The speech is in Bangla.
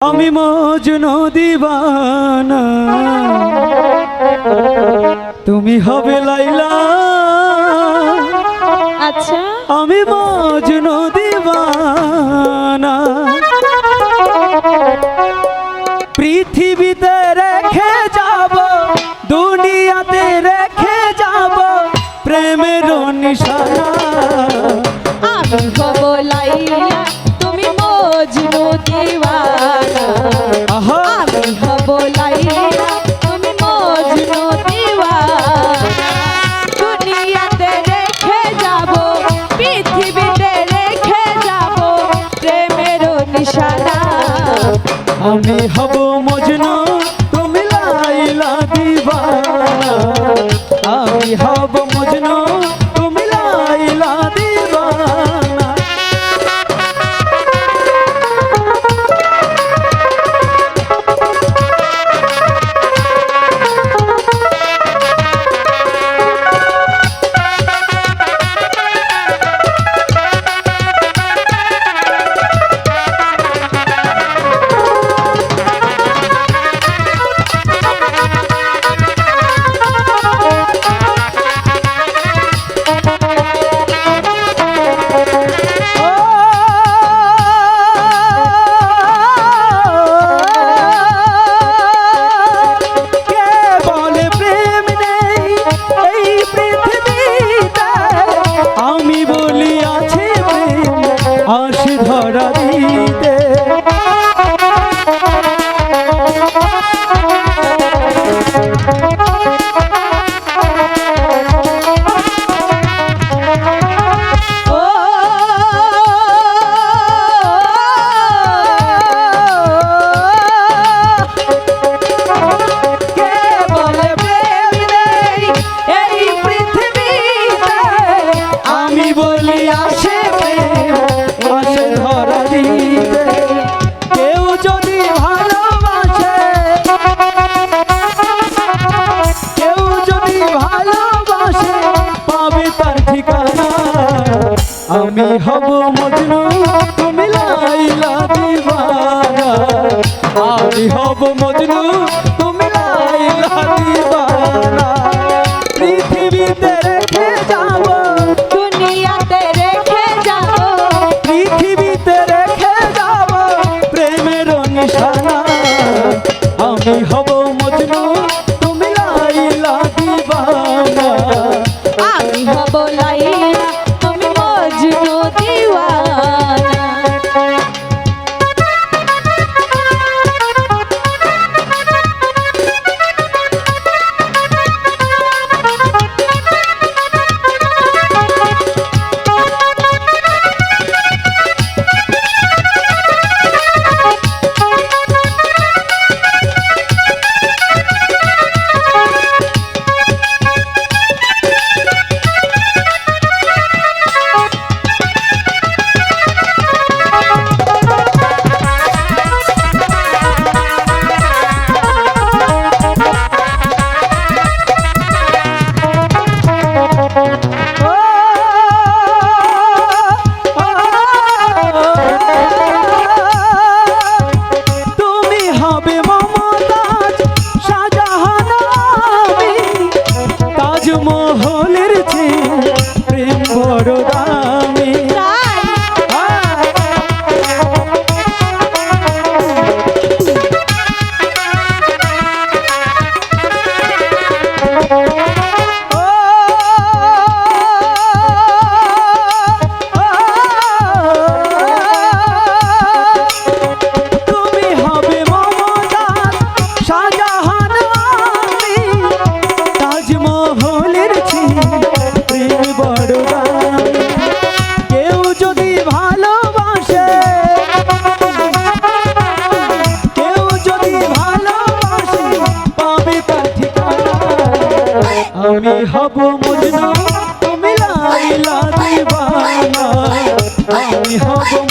আমি মজনু দিবানা, তুমি হবে লাইলা। আচ্ছা, আমি মজনু দিবানা, পৃথিবীতে রেখে যাব, দুনিয়াতে রেখে যাব প্রেমের নিশানা। আমি হব লাইলা, তুমি মজনু দিওয়ানা। আমি হব লাইলা, তুমি মজনু দিওয়ানা। দুনিয়াতে রেখে যাব, পৃথিবীতে রেখে যাব প্রেমের নিশানা। আমি হব মজনু, তুমি লাইলা দিবানা। আমি হব মজনু, তুমি লাইলা দিবানা। আশি ধরা দিতে আমি বলি আসে ধরা দিতে। কেউ যদি ভালোবাসে, কেউ যদি ভালোবাসে পাবে তার ঠিকানা। আমি হব মজনু, তুমি লাইলা দিবানা। আমি হব মজনু, তুমি লাইলা দিবানা। পৃথিবীতে রেখে যাব, দুনিয়াতে রেখে যাব, পৃথিবীতে রেখে যাব প্রেমের নিশানা। আমি হব মজনু, তুমি লাইলা দিবানা। আমি হব লাইলা, তুমি মজনু দিওয়ানা। মহলের চেয়ে প্রেম বড় দামি। তুমি হবে মমতাজ, শাহজাহান, আমি তাজমহলের প্রেম বড় দামি। কেউ যদি ভালোবাসে, কেউ যদি ভালোবাসে পাবে তার ঠিকানা। আমি হব মজনু, তুমি লাইলা দিবানা। আমি হব